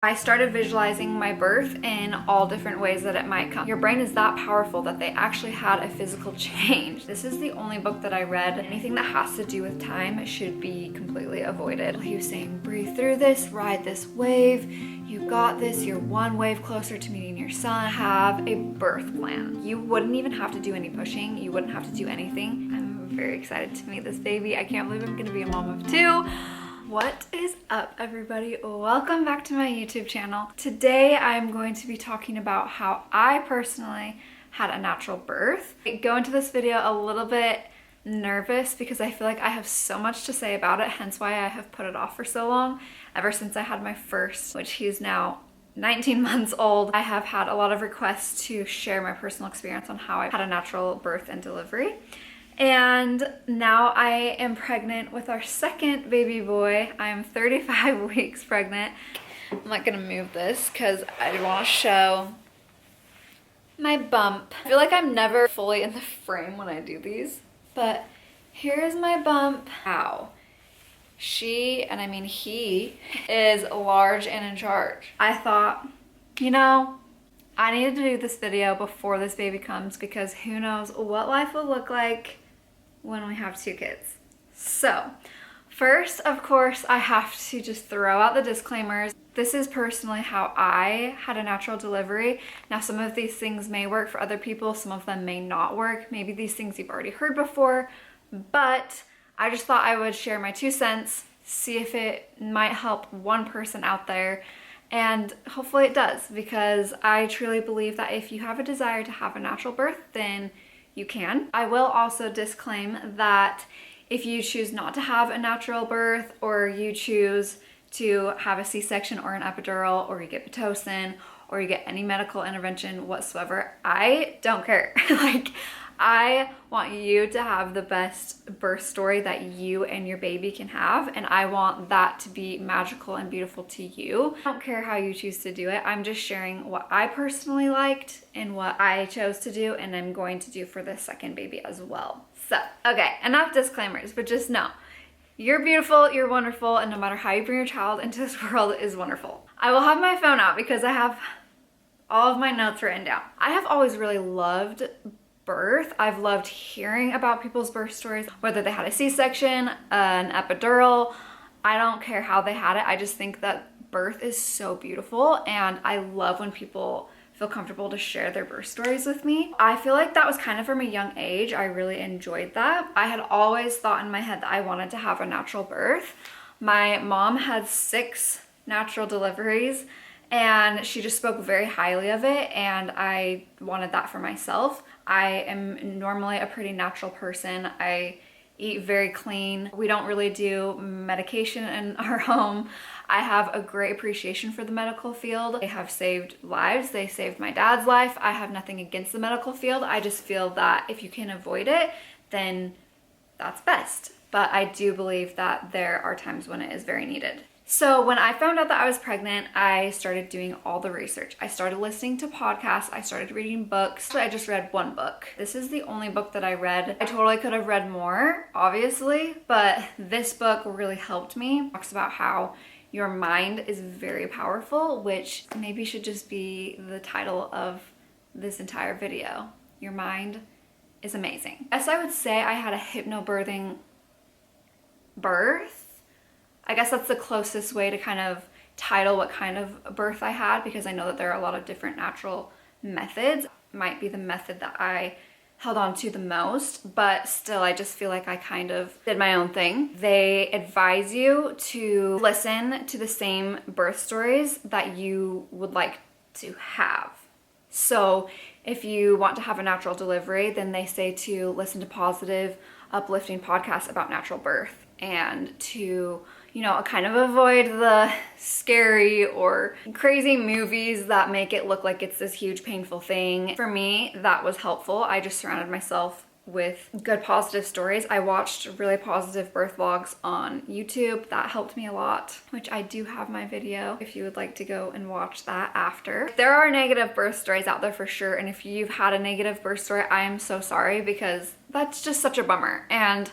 I started visualizing my birth in all different ways that it might come. Your brain is that powerful that they actually had a physical change. This is the only book that I read. Anything that has to do with time should be completely avoided. He was saying, breathe through this, ride this wave. You got this, you're one wave closer to meeting your son. Have a birth plan. You wouldn't even have to do any pushing. You wouldn't have to do anything. I'm very excited to meet this baby. I can't believe I'm gonna be a mom of two. What is up, everybody? Welcome back to my YouTube channel. Today I'm going to be talking about how I personally had a natural birth. I go into this video a little bit nervous because I feel like I have so much to say about it, hence why I have put it off for so long, ever since I had my first, which he's now 19 months old. I have had a lot of requests to share my personal experience on how I had a natural birth and delivery. And now I am pregnant with our second baby boy. I am 35 weeks pregnant. I'm not gonna move this because I want to show my bump. I feel like I'm never fully in the frame when I do these, but here's my bump. Wow. She, and I mean he, is large and in charge. I thought, you know, I needed to do this video before this baby comes because who knows what life will look like when we have two kids. So first, of course, I have to just throw out the disclaimers. This is personally how I had a natural delivery. Now, some of these things may work for other people, some of them may not work. Maybe these things you've already heard before, but I just thought I would share my 2 cents, see if it might help one person out there. And hopefully it does, because I truly believe that if you have a desire to have a natural birth, then you can. I will also disclaim that if you choose not to have a natural birth, or you choose to have a C-section or an epidural, or you get Pitocin, or you get any medical intervention whatsoever, I don't care. Like, I want you to have the best birth story that you and your baby can have, and I want that to be magical and beautiful to you. I don't care how you choose to do it. I'm just sharing what I personally liked and what I chose to do, and I'm going to do for the second baby as well. So, okay, enough disclaimers, but just know, you're beautiful, you're wonderful, and no matter how you bring your child into this world is wonderful. I will have my phone out because I have all of my notes written down. I have always really loved birth. I've loved hearing about people's birth stories, whether they had a C-section, an epidural. I don't care how they had it. I just think that birth is so beautiful, and I love when people feel comfortable to share their birth stories with me. I feel like that was kind of from a young age. I really enjoyed that. I had always thought in my head that I wanted to have a natural birth. My mom had 6 natural deliveries, and she just spoke very highly of it, and I wanted that for myself. I am normally a pretty natural person. I eat very clean. We don't really do medication in our home. I have a great appreciation for the medical field. They have saved lives. They saved my dad's life. I have nothing against the medical field. I just feel that if you can avoid it, then that's best. But I do believe that there are times when it is very needed. So when I found out that I was pregnant, I started doing all the research. I started listening to podcasts. I started reading books. I just read one book. This is the only book that I read. I totally could have read more, obviously, but this book really helped me. It talks about how your mind is very powerful, which maybe should just be the title of this entire video. Your mind is amazing. Yes, I would say I had a hypnobirthing birth. I guess that's the closest way to kind of title what kind of birth I had, because I know that there are a lot of different natural methods. Might be the method that I held on to the most, but still I just feel like I kind of did my own thing. They advise you to listen to the same birth stories that you would like to have. So if you want to have a natural delivery, then they say to listen to positive, uplifting podcasts about natural birth, and to, you know, kind of avoid the scary or crazy movies that make it look like it's this huge painful thing. For me, that was helpful. I just surrounded myself with good positive stories. I watched really positive birth vlogs on YouTube. That helped me a lot, which I do have my video if you would like to go and watch that after. There are negative birth stories out there for sure, and if you've had a negative birth story, I am so sorry, because that's just such a bummer. And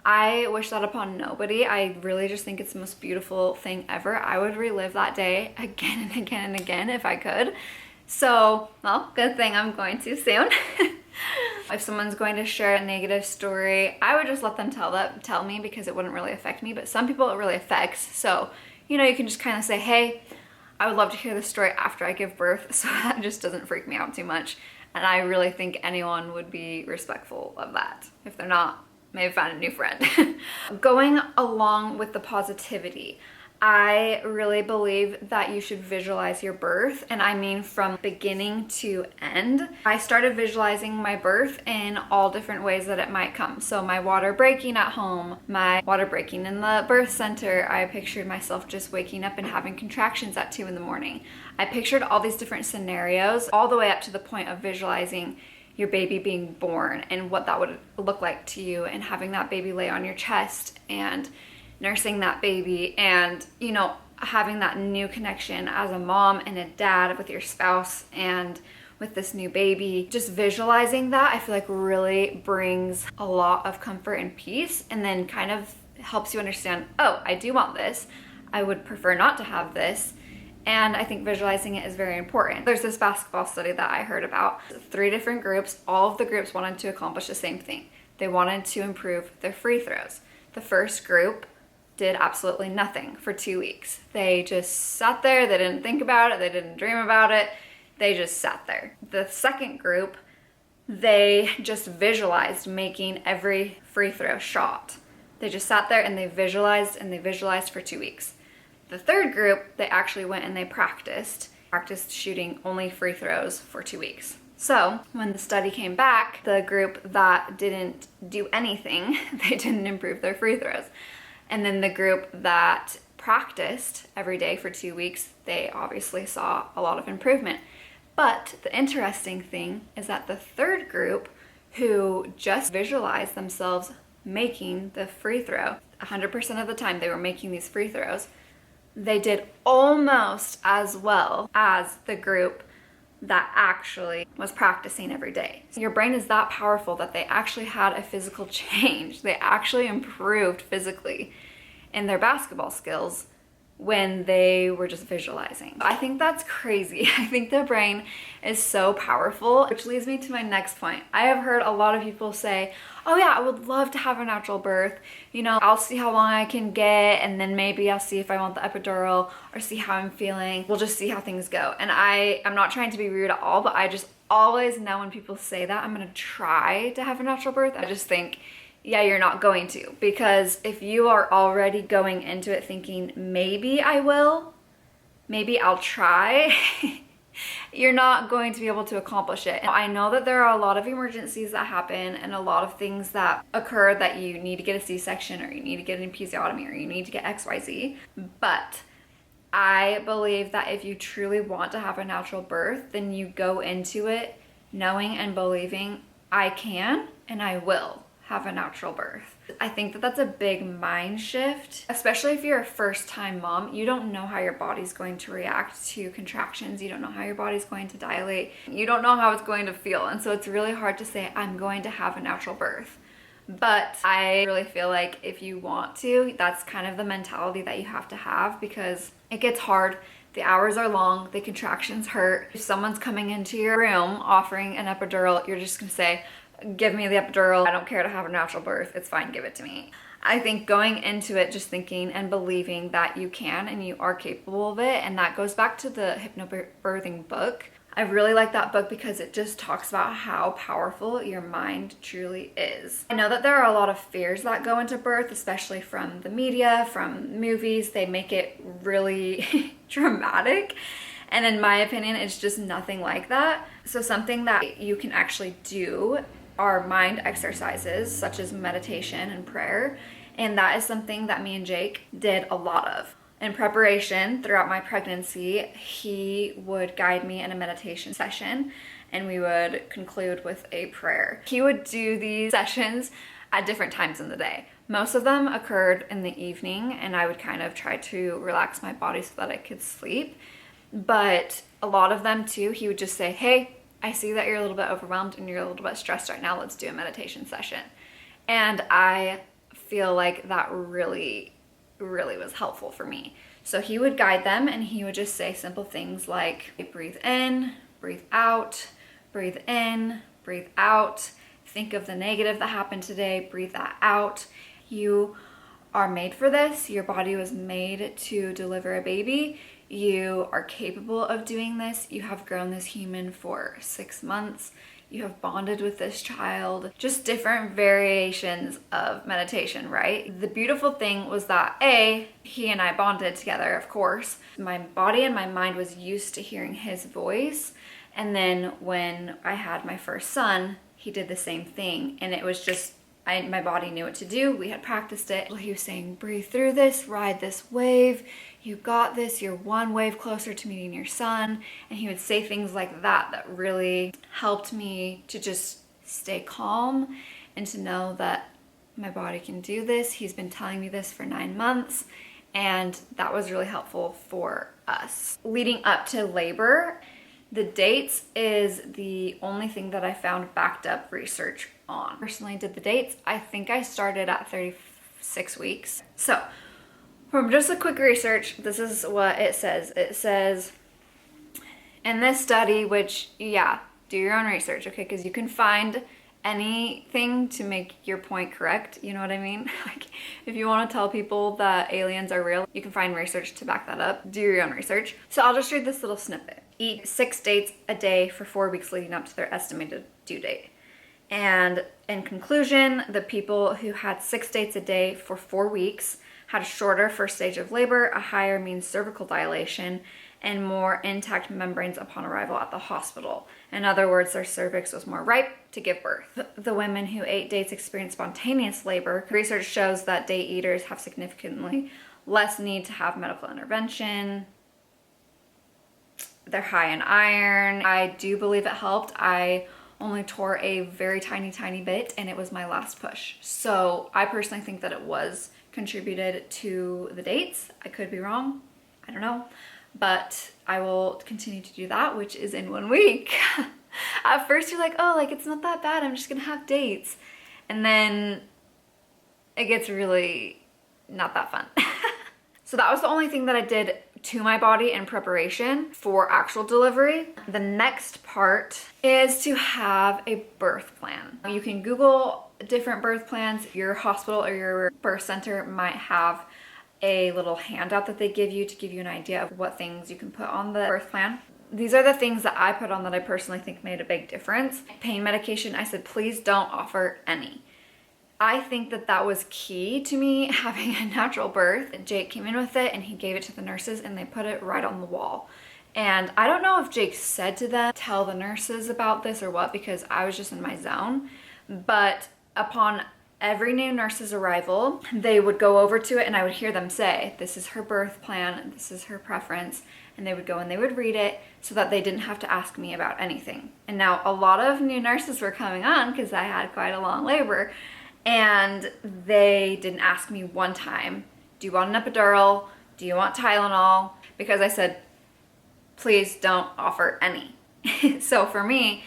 I wish that upon nobody. I really just think it's the most beautiful thing ever. I would relive that day again and again and again if I could. So, well, good thing I'm going to soon. If someone's going to share a negative story, I would just let them tell me, because it wouldn't really affect me, but some people it really affects. So, you know, you can just kind of say, hey, I would love to hear this story after I give birth, so that just doesn't freak me out too much. And I really think anyone would be respectful of that. If they're not, maybe find a new friend. Going along with the positivity, I really believe that you should visualize your birth, and I mean from beginning to end. I started visualizing my birth in all different ways that it might come. So my water breaking at home, my water breaking in the birth center. I pictured myself just waking up and having contractions at 2 in the morning. I pictured all these different scenarios, all the way up to the point of visualizing your baby being born and what that would look like to you, and having that baby lay on your chest and nursing that baby, and, you know, having that new connection as a mom and a dad with your spouse and with this new baby. Just visualizing that, I feel like really brings a lot of comfort and peace, and then kind of helps you understand, oh, I do want this. I would prefer not to have this. And I think visualizing it is very important. There's this basketball study that I heard about. 3 different groups, all of the groups wanted to accomplish the same thing. They wanted to improve their free throws. The first group did absolutely nothing for 2 weeks. They just sat there, they didn't think about it, they didn't dream about it, they just sat there. The second group, they just visualized making every free throw shot. They just sat there and they visualized for 2 weeks. The third group, they actually went and they practiced shooting only free throws for 2 weeks. So when the study came back, the group that didn't do anything, they didn't improve their free throws. And then the group that practiced every day for 2 weeks, they obviously saw a lot of improvement. But the interesting thing is that the third group, who just visualized themselves making the free throw, 100% of the time they were making these free throws, they did almost as well as the group that actually was practicing every day. Your brain is that powerful that they actually had a physical change. They actually improved physically in their basketball skills when they were just visualizing. I think that's crazy. I think the brain is so powerful, which leads me to my next point. I have heard a lot of people say, oh yeah, I would love to have a natural birth. You know, I'll see how long I can get, and then maybe I'll see if I want the epidural or see how I'm feeling. We'll just see how things go. And I'm not trying to be rude at all, but I just always know when people say that I'm gonna try to have a natural birth, I just think, yeah, you're not going to. Because if you are already going into it thinking, maybe I will, maybe I'll try, you're not going to be able to accomplish it. And I know that there are a lot of emergencies that happen and a lot of things that occur that you need to get a C-section, or you need to get an episiotomy, or you need to get XYZ. But I believe that if you truly want to have a natural birth, then you go into it knowing and believing, I can and I will have a natural birth. I think that that's a big mind shift, especially if you're a first-time mom. You don't know how your body's going to react to contractions. You don't know how your body's going to dilate. You don't know how it's going to feel. And so it's really hard to say, I'm going to have a natural birth. But I really feel like if you want to, that's kind of the mentality that you have to have, because it gets hard. The hours are long, the contractions hurt. If someone's coming into your room offering an epidural, you're just gonna say, give me the epidural. I don't care to have a natural birth. It's fine, give it to me. I think going into it just thinking and believing that you can and you are capable of it, and that goes back to the hypnobirthing book. I really like that book because it just talks about how powerful your mind truly is. I know that there are a lot of fears that go into birth, especially from the media, from movies. They make it really dramatic. And in my opinion, it's just nothing like that. So something that you can actually do are mind exercises, such as meditation and prayer. And that is something that me and Jake did a lot of. In preparation throughout my pregnancy, he would guide me in a meditation session, and we would conclude with a prayer. He would do these sessions at different times in the day. Most of them occurred in the evening, and I would kind of try to relax my body so that I could sleep. But a lot of them too, he would just say, hey, I see that you're a little bit overwhelmed and you're a little bit stressed right now. Let's do a meditation session. And I feel like that really was helpful for me. So he would guide them and he would just say simple things like breathe in, breathe out, breathe in, breathe out. Think of the negative that happened today, breathe that out. You are made for this. Your body was made to deliver a baby. You are capable of doing this. You have grown this human for 6 months. You have bonded with this child. Just different variations of meditation, right? The beautiful thing was that he and I bonded together, of course. My body and my mind was used to hearing his voice. And then when I had my first son, he did the same thing. And it was just, my body knew what to do. We had practiced it. He was saying, breathe through this, ride this wave. You got this. You're one wave closer to meeting your son. And he would say things like that really helped me to just stay calm and to know that my body can do this. He's been telling me this for 9 months. And that was really helpful for us. Leading up to labor, the dates is the only thing that I found backed up research on. Personally did the dates. I think I started at 36 weeks. So from just a quick research, this is what it says. It says in this study, which, yeah, do your own research, okay? Because you can find anything to make your point correct. You know what I mean? Like, if you want to tell people that aliens are real, you can find research to back that up. Do your own research. So I'll just read this little snippet. Eat 6 dates a day for 4 weeks leading up to their estimated due date. And in conclusion, the people who had 6 dates a day for 4 weeks had a shorter first stage of labor, a higher mean cervical dilation, and more intact membranes upon arrival at the hospital. In other words, their cervix was more ripe to give birth. The women who ate dates experienced spontaneous labor. Research shows that date eaters have significantly less need to have medical intervention. They're high in iron. I do believe it helped. I only tore a very tiny bit and it was my last push. So I personally think that it was contributed to the dates. I could be wrong. I don't know. But I will continue to do that, which is in 1 week. At first you're like, oh, like it's not that bad. I'm just gonna have dates. And then it gets really not that fun. So that was the only thing that I did to my body in preparation for actual delivery. The next part is to have a birth plan. You can Google different birth plans. Your hospital or your birth center might have a little handout that they give you to give you an idea of what things you can put on the birth plan. These are the things that I put on that I personally think made a big difference. Pain medication, I said, please don't offer any. I think that that was key to me having a natural birth. Jake came in with it and he gave it to the nurses and they put it right on the wall. And I don't know if Jake said to them, tell the nurses about this or what, because I was just in my zone. But upon every new nurse's arrival, they would go over to it and I would hear them say, this is her birth plan, this is her preference. And they would go and they would read it so that they didn't have to ask me about anything. And now a lot of new nurses were coming on because I had quite a long labor. And they didn't ask me one time, do you want an epidural? Do you want Tylenol? Because I said, please don't offer any. So for me,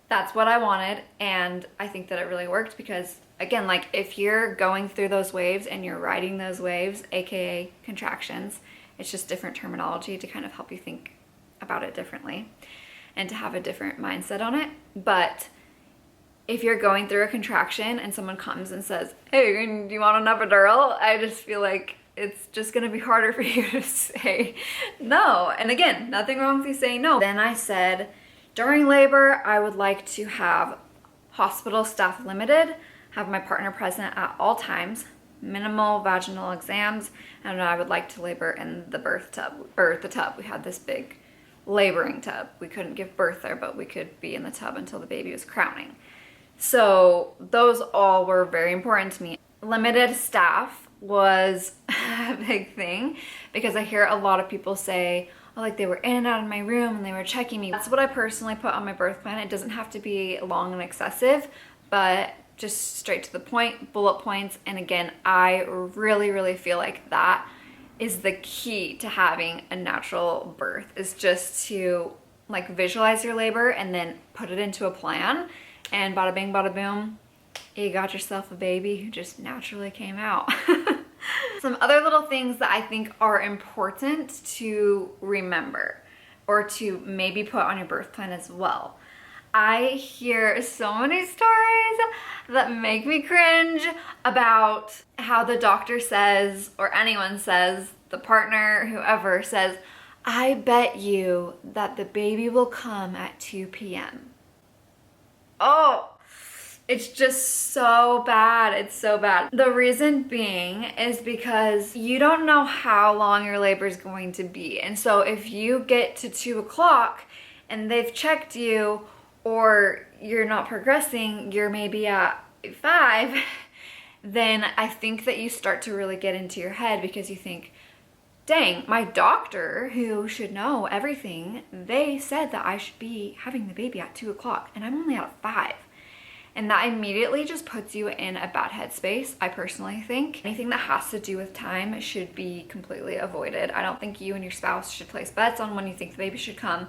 that's what I wanted. And I think that it really worked because, again, like if you're going through those waves and you're riding those waves, AKA contractions, it's just different terminology to kind of help you think about it differently and to have a different mindset on it. But if you're going through a contraction and someone comes and says, hey, do you want an epidural? I just feel like it's just gonna be harder for you to say no. And again, nothing wrong with you saying no. Then I said, during labor, I would like to have hospital staff limited, have my partner present at all times, minimal vaginal exams, and I would like to labor in the birth tub. We had this big laboring tub. We couldn't give birth there, but we could be in the tub until the baby was crowning. So those all were very important to me. Limited staff was a big thing because I hear a lot of people say, oh, like they were in and out of my room and they were checking me. That's what I personally put on my birth plan. It doesn't have to be long and excessive, but just straight to the point, bullet points. And again, I really feel like that is the key to having a natural birth, is just to like visualize your labor and then put it into a plan. And bada bing, bada boom, you got yourself a baby who just naturally came out. Some other little things that I think are important to remember or to maybe put on your birth plan as well. I hear so many stories that make me cringe about how the doctor says, or anyone says, the partner, whoever says, I bet you that the baby will come at 2 p.m. Oh, it's just so bad. It's so bad. The reason being is because you don't know how long your labor is going to be. And so if you get to 2 o'clock and they've checked you, or you're not progressing, you're maybe at 5, then I think that you start to really get into your head because you think, dang, my doctor, who should know everything, they said that I should be having the baby at 2 o'clock and I'm only at 5. And that immediately just puts you in a bad headspace, I personally think. Anything that has to do with time should be completely avoided. I don't think you and your spouse should place bets on when you think the baby should come.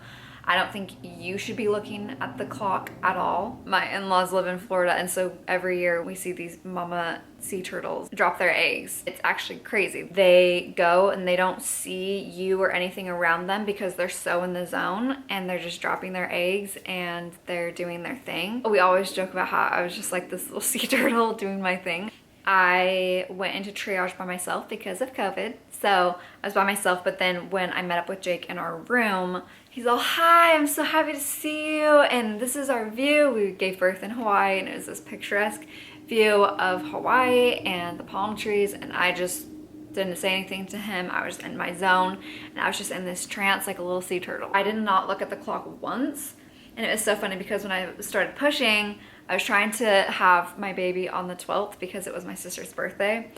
I don't think you should be looking at the clock at all. My in-laws live in Florida, and so every year we see these mama sea turtles drop their eggs. It's actually crazy. They go and they don't see you or anything around them because they're so in the zone, and they're just dropping their eggs and they're doing their thing. We always joke about how I was just like this little sea turtle doing my thing. I went into triage by myself because of COVID. So I was by myself, but then when I met up with Jake in our room, he's all, hi, I'm so happy to see you. And this is our view. We gave birth in Hawaii, and it was this picturesque view of Hawaii and the palm trees. And I just didn't say anything to him. I was in my zone, and I was just in this trance like a little sea turtle. I did not look at the clock once. And it was so funny because when I started pushing, I was trying to have my baby on the 12th because it was my sister's birthday.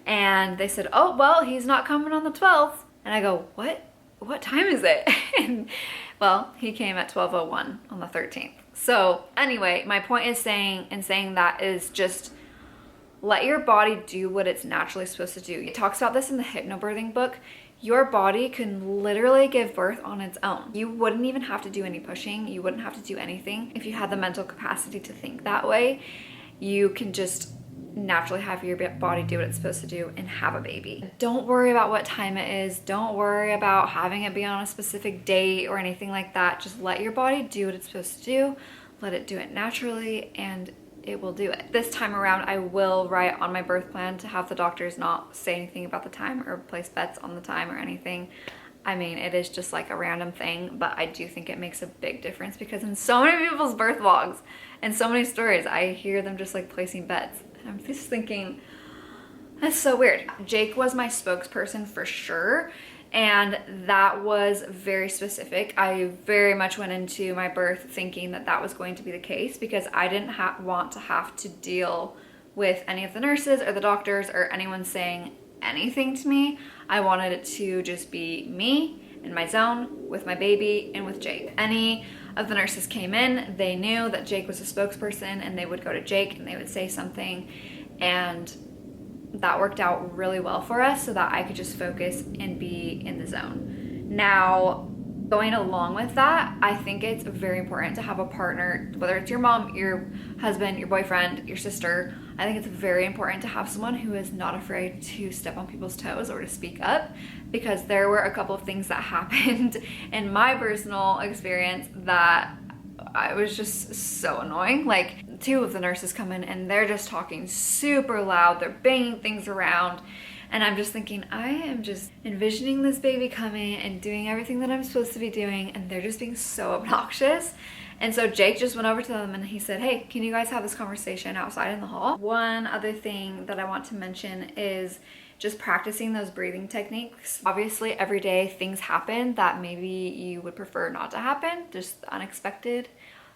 And they said, oh, well, he's not coming on the 12th. And I go, what time is it? And well, he came at 12:01 on the 13th. So anyway, my point is saying that is just let your body do what it's naturally supposed to do. It talks about this in the hypnobirthing book. Your body can literally give birth on its own. You wouldn't even have to do any pushing. You wouldn't have to do anything. If you had the mental capacity to think that way, you can just naturally have your body do what it's supposed to do and have a baby. Don't worry about what time it is. Don't worry about having it be on a specific date or anything like that. Just let your body do what it's supposed to do. Let it do it naturally, and it will do it. This time around, I will write on my birth plan to have the doctors not say anything about the time or place bets on the time or anything. I mean, it is just like a random thing, but I do think it makes a big difference because in so many people's birth vlogs and so many stories, I hear them just like placing bets. And I'm just thinking, that's so weird. Jake was my spokesperson for sure. And that was very specific. I very much went into my birth thinking that that was going to be the case because I didn't want to have to deal with any of the nurses or the doctors or anyone saying anything to me. I wanted it to just be me in my zone with my baby and with Jake. Any of the nurses came in, they knew that Jake was a spokesperson, and they would go to Jake and they would say something, and that worked out really well for us so that I could just focus and be in the zone. Now, going along with that, I think it's very important to have a partner, whether it's your mom, your husband, your boyfriend, your sister. I think it's very important to have someone who is not afraid to step on people's toes or to speak up, because there were a couple of things that happened in my personal experience that I was just so annoying. Like, 2 of the nurses come in and they're just talking super loud. They're banging things around. And I'm just thinking, I am just envisioning this baby coming and doing everything that I'm supposed to be doing, and they're just being so obnoxious. And so Jake just went over to them and he said, hey, can you guys have this conversation outside in the hall? One other thing that I want to mention is just practicing those breathing techniques. Obviously, every day things happen that maybe you would prefer not to happen, just unexpected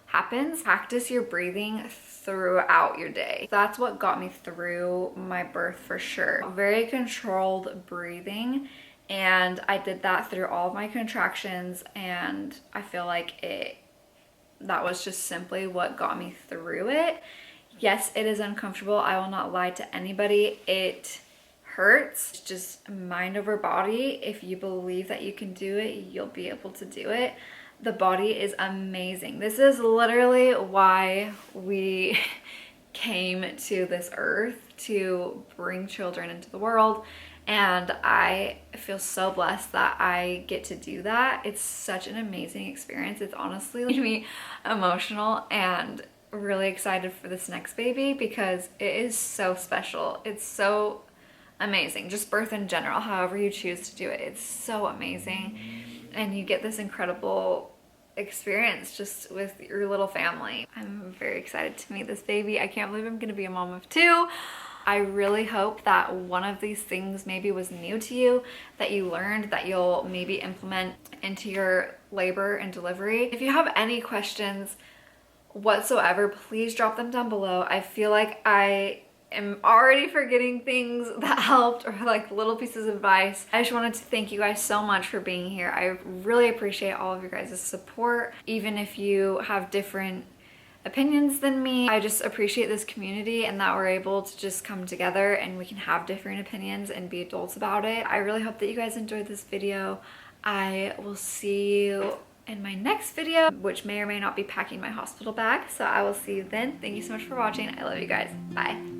happens. Practice your breathing throughout your day. That's what got me through my birth for sure. Very controlled breathing, and I did that through all of my contractions, and I feel like that was just simply what got me through it. Yes, it is uncomfortable. I will not lie to anybody. It hurts. It's just mind over body. If you believe that you can do it, you'll be able to do it. The body is amazing. This is literally why we came to this earth to bring children into the world. And I feel so blessed that I get to do that. It's such an amazing experience. It's honestly made me emotional and really excited for this next baby because it is so special. It's so amazing. Just birth in general, however you choose to do it, it's so amazing. And you get this incredible experience just with your little family. I'm very excited to meet this baby. I can't believe I'm gonna be a mom of two. I really hope that one of these things maybe was new to you, that you learned, that you'll maybe implement into your labor and delivery. If you have any questions whatsoever, please drop them down below. I feel like I am already forgetting things that helped, or like little pieces of advice. I just wanted to thank you guys so much for being here. I really appreciate all of your guys' support. Even if you have different opinions than me, I just appreciate this community and that we're able to just come together and we can have different opinions and be adults about it. I really hope that you guys enjoyed this video. I will see you in my next video, which may or may not be packing my hospital bag. So I will see you then. Thank you so much for watching. I love you guys. Bye.